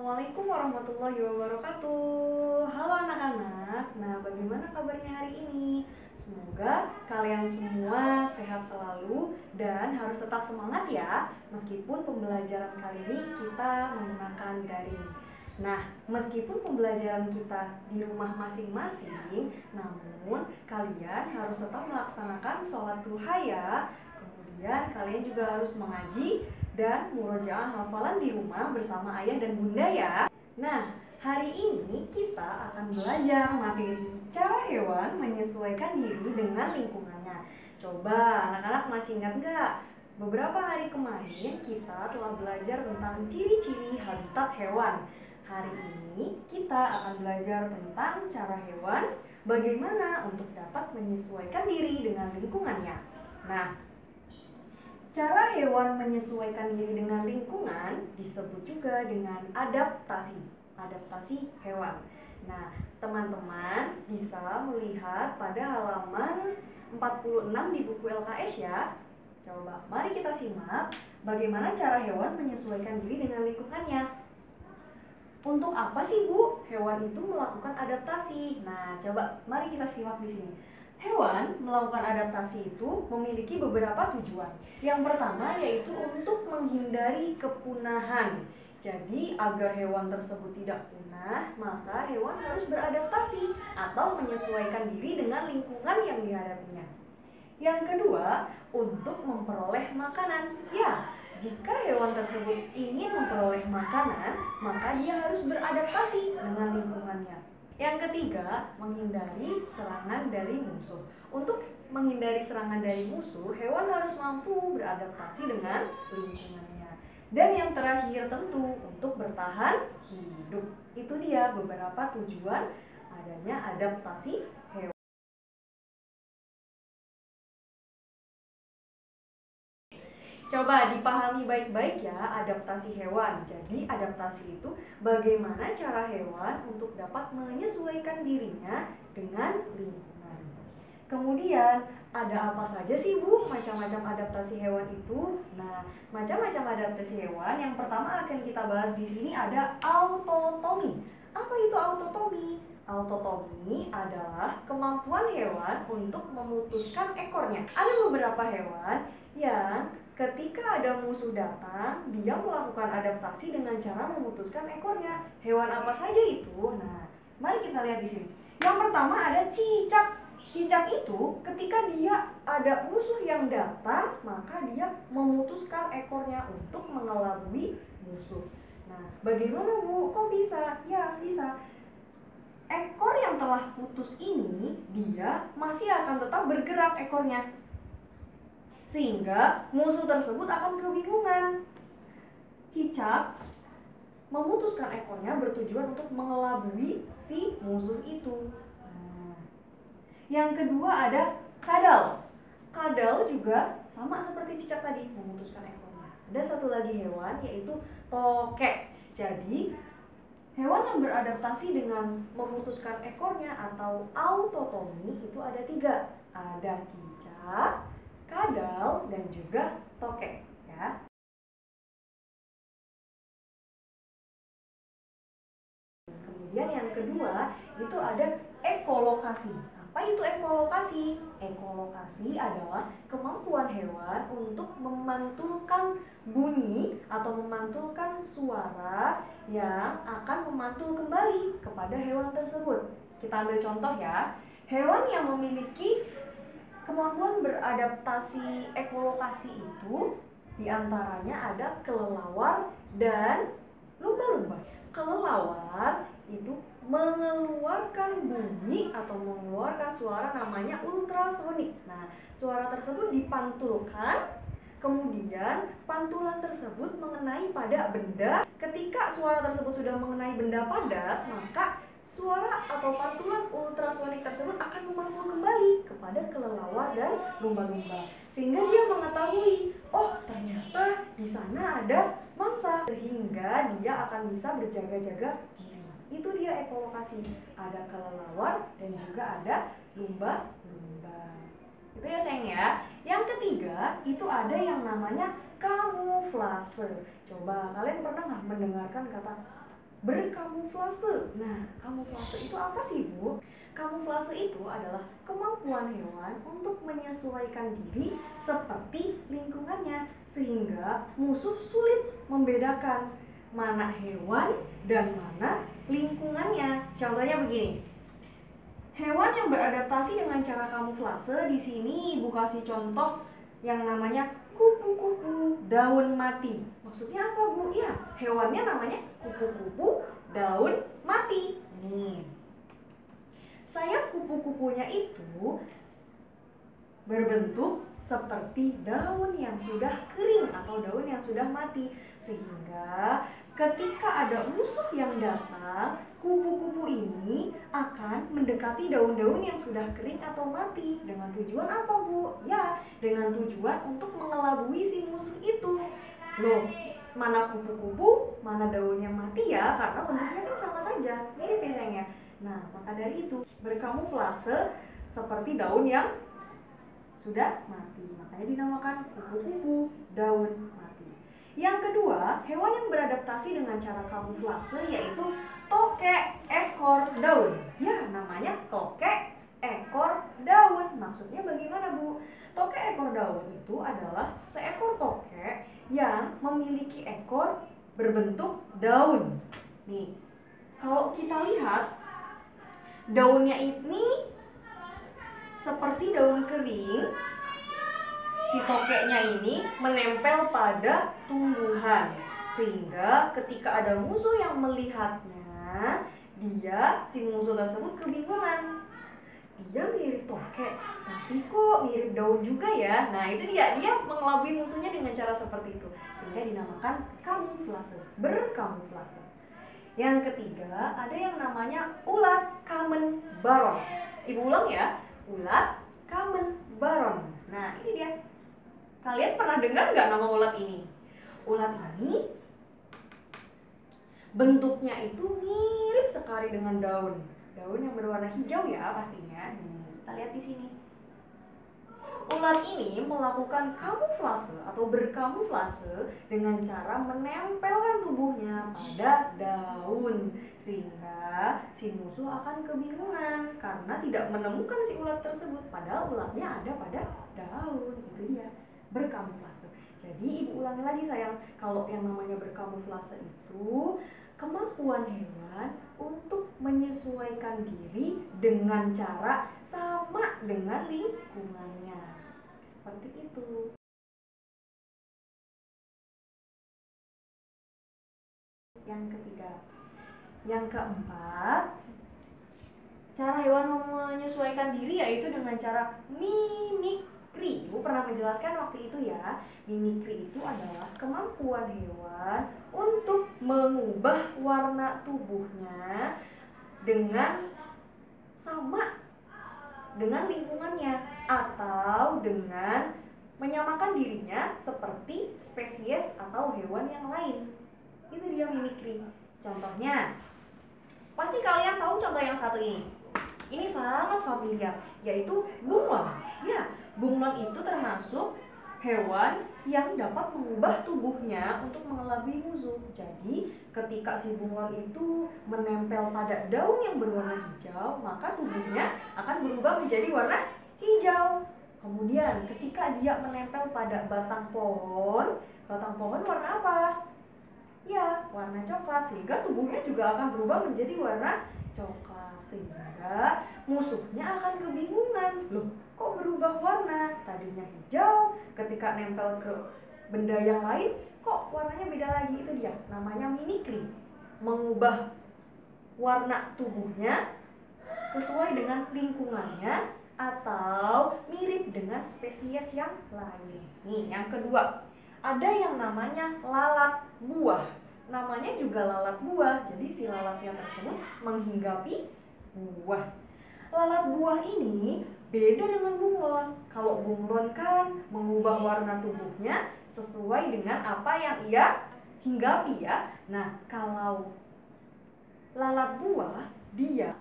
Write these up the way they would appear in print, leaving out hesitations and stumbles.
Assalamualaikum warahmatullahi wabarakatuh. Halo anak-anak. Nah, bagaimana kabarnya hari ini? Semoga kalian semua sehat selalu dan harus tetap semangat ya, meskipun pembelajaran kali ini kita menggunakan daring. Nah, meskipun pembelajaran kita di rumah masing-masing, namun kalian harus tetap melaksanakan sholat duha ya. Kemudian kalian juga harus mengaji dan murojaah hafalan di rumah bersama ayah dan bunda ya. Nah, hari ini kita akan belajar materi cara hewan menyesuaikan diri dengan lingkungannya. Coba anak-anak masih ingat nggak? Beberapa hari kemarin kita telah belajar tentang ciri-ciri habitat hewan. Hari ini kita akan belajar tentang cara hewan bagaimana untuk dapat menyesuaikan diri dengan lingkungannya. Nah, cara hewan menyesuaikan diri dengan lingkungan disebut juga dengan adaptasi hewan. Nah, teman-teman bisa melihat pada halaman 46 di buku LKS ya. Coba, mari kita simak bagaimana cara hewan menyesuaikan diri dengan lingkungannya. Untuk apa sih Bu hewan itu melakukan adaptasi? Nah, coba mari kita simak di sini. Hewan melakukan adaptasi itu memiliki beberapa tujuan. Yang pertama yaitu untuk menghindari kepunahan. Jadi agar hewan tersebut tidak punah, maka hewan harus beradaptasi atau menyesuaikan diri dengan lingkungan yang dihadapinya. Yang kedua, untuk memperoleh makanan. Ya, jika hewan tersebut ingin memperoleh makanan, maka dia harus beradaptasi dengan lingkungannya. Yang ketiga, menghindari serangan dari musuh. Untuk menghindari serangan dari musuh, hewan harus mampu beradaptasi dengan lingkungannya. Dan yang terakhir tentu untuk bertahan hidup. Itu dia beberapa tujuan adanya adaptasi hewan. Coba dipahami baik-baik ya adaptasi hewan. Jadi adaptasi itu bagaimana cara hewan untuk dapat menyesuaikan dirinya dengan lingkungan. Kemudian ada apa saja sih Bu macam-macam adaptasi hewan itu? Nah, macam-macam adaptasi hewan yang pertama akan kita bahas di sini ada autotomi. Apa itu autotomi? Autotomi adalah kemampuan hewan untuk memutuskan ekornya. Ada beberapa hewan yang ketika ada musuh datang, dia melakukan adaptasi dengan cara memutuskan ekornya. Hewan apa saja itu? Nah, mari kita lihat di sini. Yang pertama ada cicak. Cicak itu ketika dia ada musuh yang datang, maka dia memutuskan ekornya untuk mengelabui musuh. Nah, bagaimana Bu? Kok bisa? Ya, bisa. Ekor yang telah putus ini, dia masih akan tetap bergerak ekornya. Sehingga musuh tersebut akan kebingungan. Cicak memutuskan ekornya bertujuan untuk mengelabui si musuh itu. Yang kedua ada kadal. Kadal juga sama seperti cicak tadi, memutuskan ekornya. Ada satu lagi hewan yaitu tokek. Jadi hewan yang beradaptasi dengan memutuskan ekornya atau autotomi itu ada 3. Ada cicak, kadal, dan juga tokek ya. Kemudian yang kedua itu ada ekolokasi. Apa itu ekolokasi? Ekolokasi adalah kemampuan hewan untuk memantulkan bunyi atau memantulkan suara yang akan memantul kembali kepada hewan tersebut. Kita ambil contoh ya. Hewan yang memiliki kemampuan beradaptasi ekolokasi itu diantaranya ada kelelawar dan lumba-lumba. Kelelawar itu mengeluarkan bunyi atau mengeluarkan suara namanya ultrasonik. Nah, suara tersebut dipantulkan, kemudian pantulan tersebut mengenai pada benda. Ketika suara tersebut sudah mengenai benda padat, maka suara atau pantulan ultrasonik tersebut akan memantul kembali kepada kelelawar dan lumba-lumba. Sehingga dia mengetahui, oh ternyata di sana ada mangsa. Sehingga dia akan bisa berjaga-jaga diri. Itu dia ekolokasi. Ada kelelawar dan juga ada lumba-lumba. Itu ya sayang ya. Yang ketiga itu ada yang namanya kamuflase. Coba kalian pernah nggak mendengarkan kata berkamuflase. Nah, kamuflase itu apa sih, Bu? Kamuflase itu adalah kemampuan hewan untuk menyesuaikan diri seperti lingkungannya, sehingga musuh sulit membedakan mana hewan dan mana lingkungannya. Contohnya begini. Hewan yang beradaptasi dengan cara kamuflase, di sini Ibu kasih contoh yang namanya kupu-kupu daun mati. Maksudnya apa, Bu? Ya, hewannya namanya kupu-kupu daun mati. Nih, sayap kupu-kupunya itu berbentuk seperti daun yang sudah kering atau daun yang sudah mati, sehingga ketika ada musuh yang datang, kupu-kupu ini akan mendekati daun-daun yang sudah kering atau mati. Dengan tujuan apa, Bu? Ya, dengan tujuan untuk mengelabui si musuh itu. Loh, mana kupu-kupu, mana daun yang mati ya? Karena bentuknya kan sama saja, mirip ya sayang ya. Nah, maka dari itu berkamuflase seperti daun yang sudah mati, makanya dinamakan kupu-kupu daun mati. Yang kedua, hewan yang beradaptasi dengan cara kamuflase yaitu tokek ekor daun. Ya, namanya tokek ekor daun. Maksudnya bagaimana, Bu? Tokek ekor daun itu adalah seekor tokek yang memiliki ekor berbentuk daun. Nih, kalau kita lihat daunnya ini seperti daun kering. Si tokeknya ini menempel pada tumbuhan, sehingga ketika ada musuh yang melihatnya, si musuh tersebut kebingungan. Dia mirip tokek, tapi kok mirip daun juga ya? Nah, itu dia mengelabui musuhnya dengan cara seperti itu, sehingga dinamakan kamuflase, berkamuflase. Yang ketiga, ada yang namanya ulat kamen baron. Ibu ulang ya, ulat kamen baron. Nah, ini dia. Kalian pernah dengar nggak nama ulat ini? Ulat ini bentuknya itu mirip sekali dengan daun yang berwarna hijau ya pastinya. Kita lihat di sini. Ulat ini melakukan kamuflase atau berkamuflase dengan cara menempelkan tubuhnya pada daun, sehingga si musuh akan kebingungan karena tidak menemukan si ulat tersebut, padahal ulatnya ada pada daun. Itu dia, berkamuflase. Jadi Ibu ulangi lagi sayang, kalau yang namanya berkamuflase itu kemampuan hewan untuk menyesuaikan diri dengan cara sama dengan lingkungannya. Seperti itu. Yang ketiga. Yang keempat, cara hewan menyesuaikan diri yaitu dengan cara mimikri. Ibu pernah menjelaskan waktu itu ya. Mimikri itu adalah kemampuan hewan untuk mengubah warna tubuhnya dengan sama dengan lingkungannya atau dengan menyamakan dirinya seperti spesies atau hewan yang lain. Itu dia mimikri. Contohnya, pasti kalian tahu contoh yang satu ini. Ini sangat familiar, yaitu bunglon. Ya, bunglon itu termasuk hewan yang dapat mengubah tubuhnya untuk mengelabui musuh. Jadi, ketika si bunglon itu menempel pada daun yang berwarna hijau, maka tubuhnya akan berubah menjadi warna hijau. Kemudian, ketika dia menempel pada batang pohon warna apa? Ya, warna coklat, sehingga tubuhnya juga akan berubah menjadi warna coklat, sehingga musuhnya akan kebingungan. Loh, kok berubah warna? Tadinya hijau, ketika nempel ke benda yang lain kok warnanya beda lagi. Itu dia, namanya mimikri. Mengubah warna tubuhnya sesuai dengan lingkungannya atau mirip dengan spesies yang lain. Nih, yang kedua, ada yang namanya lalat buah. Namanya juga lalat buah, jadi si lalatnya tersebut menghinggapi buah. Lalat buah ini beda dengan bunglon. Kalau bunglon kan mengubah warna tubuhnya sesuai dengan apa yang ia hinggapi ya. Nah, kalau lalat buah, dia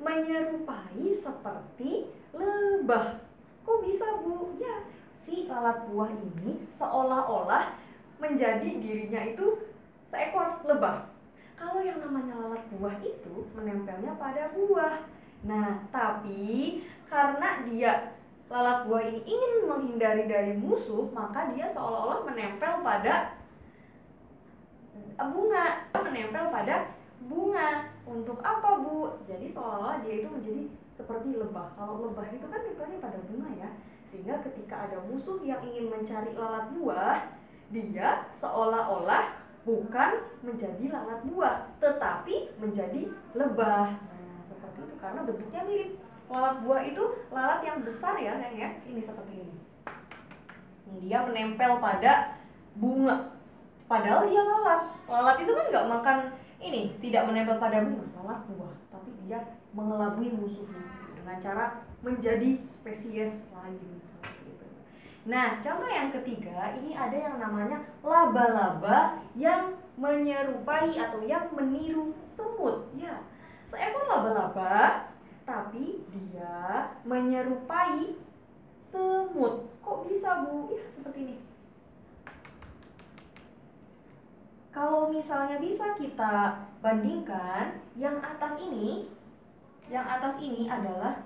menyerupai seperti lebah. Kok bisa, Bu? Ya, si lalat buah ini seolah-olah menjadi dirinya itu seekor lebah. Kalau yang namanya lalat buah itu menempelnya pada buah. Nah, tapi karena dia lalat buah ini ingin menghindari dari musuh, maka dia seolah-olah menempel pada bunga. Menempel pada bunga. Untuk apa, Bu? Jadi seolah-olah dia itu menjadi seperti lebah. Kalau lebah itu kan nempelnya pada bunga ya. Sehingga ketika ada musuh yang ingin mencari lalat buah, dia seolah-olah bukan menjadi lalat buah, tetapi menjadi lebah. Nah, seperti itu karena bentuknya mirip. Lalat buah itu lalat yang besar ya, sayang ya. Ini seperti ini. Dia menempel pada bunga. Padahal dia lalat. Lalat itu kan nggak makan ini, tidak menempel pada bunga, lalat buah. Tapi dia mengelabui musuhnya dengan cara menjadi spesies lain. Nah, contoh yang ketiga, ini ada yang namanya laba-laba yang menyerupai atau yang meniru semut. Ya, seekor laba-laba, tapi dia menyerupai semut. Kok bisa, Bu? Ya, seperti ini. Kalau misalnya bisa kita bandingkan, yang atas ini adalah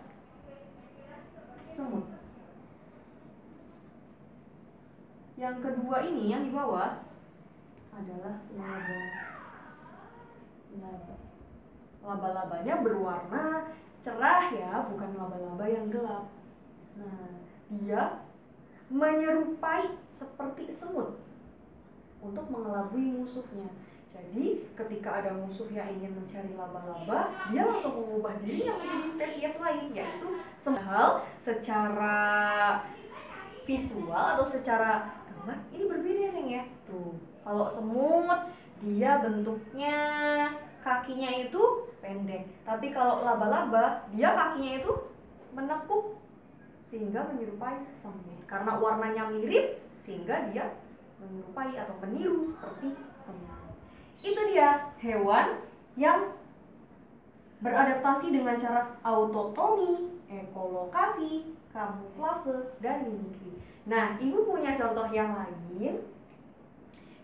semut. Yang kedua ini, yang di bawah adalah laba. Laba-labanya berwarna cerah ya, bukan laba-laba yang gelap. Nah, dia menyerupai seperti semut untuk mengelabui musuhnya. Jadi ketika ada musuh yang ingin mencari laba-laba, dia langsung mengubah diri yang menjadi spesies lain, yaitu semut. Secara visual atau secara gambar ini berbeda ya, sayang ya. Tuh, kalau semut dia bentuknya kakinya itu pendek, tapi kalau laba-laba dia kakinya itu menekuk sehingga menyerupai semut. Karena warnanya mirip sehingga dia menyerupai atau meniru seperti semut. Itu dia hewan yang beradaptasi dengan cara autotomi, ekolokasi, kamuflase, dan mimikri. Nah, Ibu punya contoh yang lain.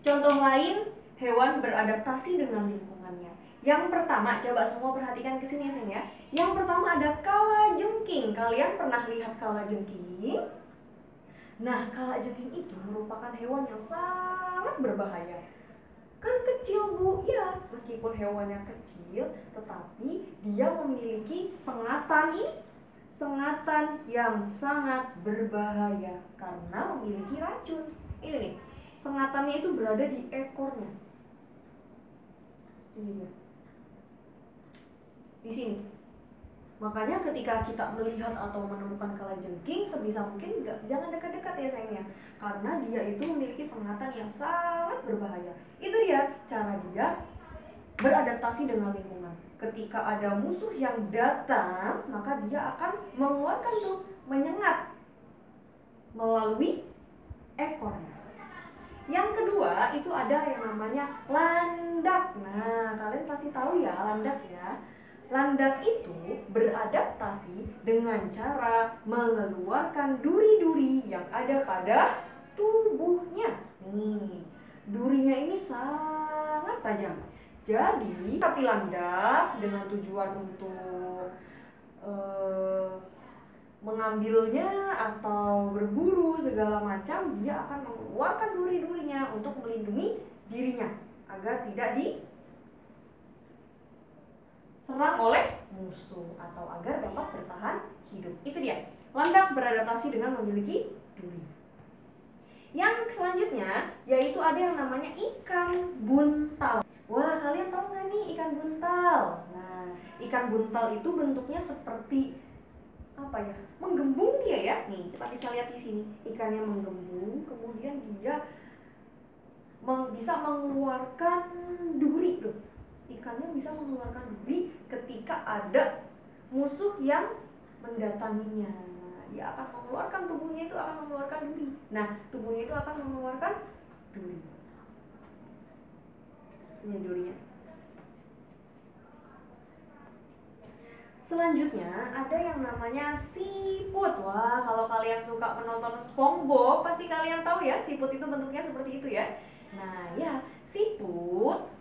Contoh lain hewan beradaptasi dengan lingkungannya. Yang pertama, coba semua perhatikan ke sini ya. Yang pertama ada kalajengking. Kalian pernah lihat kalajengking? Nah, kalajengking itu merupakan hewan yang sangat berbahaya. Kan kecil, Bu. Ya, meskipun hewannya kecil, tetapi dia memiliki sengatan ini. Sengatan yang sangat berbahaya karena memiliki racun. Ini nih, sengatannya itu berada di ekornya. Ini dia. Di sini. Makanya ketika kita melihat atau menemukan kalajengking, sebisa mungkin jangan dekat-dekat ya sayangnya, karena dia itu memiliki sengatan yang sangat berbahaya. Itu dia cara dia beradaptasi dengan lingkungan. Ketika ada musuh yang datang, maka dia akan mengeluarkan tuh menyengat melalui ekornya. Yang kedua itu ada yang namanya landak. Nah, kalian pasti tahu ya landak ya. Landak itu beradaptasi dengan cara mengeluarkan duri-duri yang ada pada tubuhnya. Nih, durinya ini sangat tajam. Jadi, sapi landak dengan tujuan untuk mengambilnya atau berburu segala macam, dia akan mengeluarkan duri-durinya untuk melindungi dirinya agar tidak diserang oleh musuh atau agar dapat bertahan hidup. Itu dia. Landak beradaptasi dengan memiliki duri. Yang selanjutnya yaitu ada yang namanya ikan buntal. Wah, kalian tahu nggak nih ikan buntal? Nah, ikan buntal itu bentuknya seperti apa ya? Menggembung dia ya. Nih, kita bisa lihat di sini. Ikannya menggembung, kemudian dia bisa mengeluarkan duri tuh. Ikannya bisa mengeluarkan duri ketika ada musuh yang mendatanginya. Dia akan mengeluarkan tubuhnya itu akan mengeluarkan duri. Nah, tubuhnya itu akan mengeluarkan duri. Ini durinya. Selanjutnya ada yang namanya siput. Wah, kalau kalian suka menonton SpongeBob, pasti kalian tahu ya siput itu bentuknya seperti itu ya. Nah, ya, siput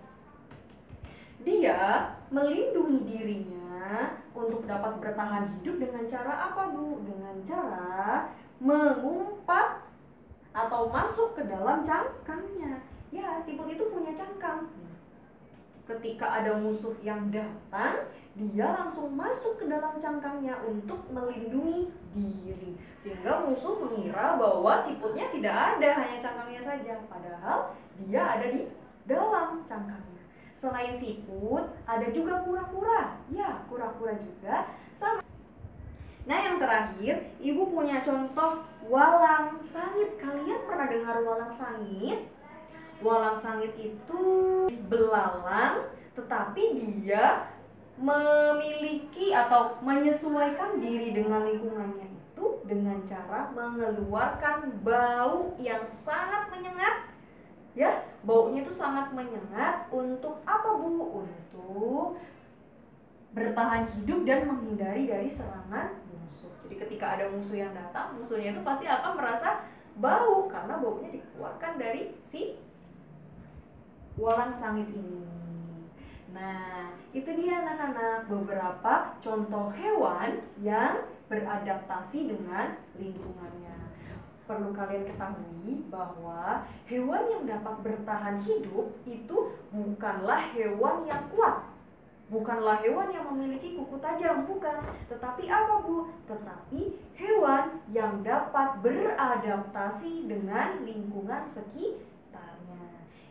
Dia melindungi dirinya untuk dapat bertahan hidup dengan cara apa, Bu? Dengan cara mengumpat atau masuk ke dalam cangkangnya. Ya, siput itu punya cangkang. Ketika ada musuh yang datang, dia langsung masuk ke dalam cangkangnya untuk melindungi diri. Sehingga musuh mengira bahwa siputnya tidak ada, hanya cangkangnya saja. Padahal dia ada di dalam cangkangnya. Selain siput, ada juga kura-kura. Ya, kura-kura juga sama. Nah, yang terakhir, Ibu punya contoh walang sangit. Kalian pernah dengar walang sangit? Walang sangit itu belalang, tetapi dia memiliki atau menyesuaikan diri dengan lingkungannya itu dengan cara mengeluarkan bau yang sangat menyengat. Ya, baunya itu sangat menyengat untuk apa, Bu? Untuk bertahan hidup dan menghindari dari serangan musuh. Jadi ketika ada musuh yang datang, musuhnya itu pasti akan merasa bau karena baunya dikeluarkan dari si walang sangit ini. Nah, itu dia anak-anak beberapa contoh hewan yang beradaptasi dengan lingkungannya. Perlu kalian ketahui bahwa hewan yang dapat bertahan hidup itu bukanlah hewan yang kuat. Bukanlah hewan yang memiliki kuku tajam, bukan. Tetapi apa, Bu? Tetapi hewan yang dapat beradaptasi dengan lingkungan sekitarnya.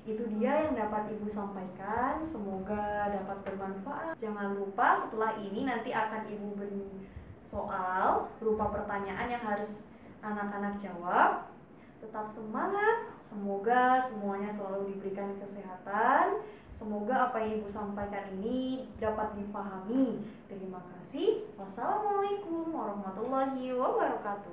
Itu dia yang dapat Ibu sampaikan. Semoga dapat bermanfaat. Jangan lupa setelah ini nanti akan Ibu beri soal berupa pertanyaan yang harus anak-anak jawab. Tetap semangat. Semoga semuanya selalu diberikan kesehatan. Semoga apa yang Ibu sampaikan ini dapat dipahami. Terima kasih. Wassalamualaikum warahmatullahi wabarakatuh.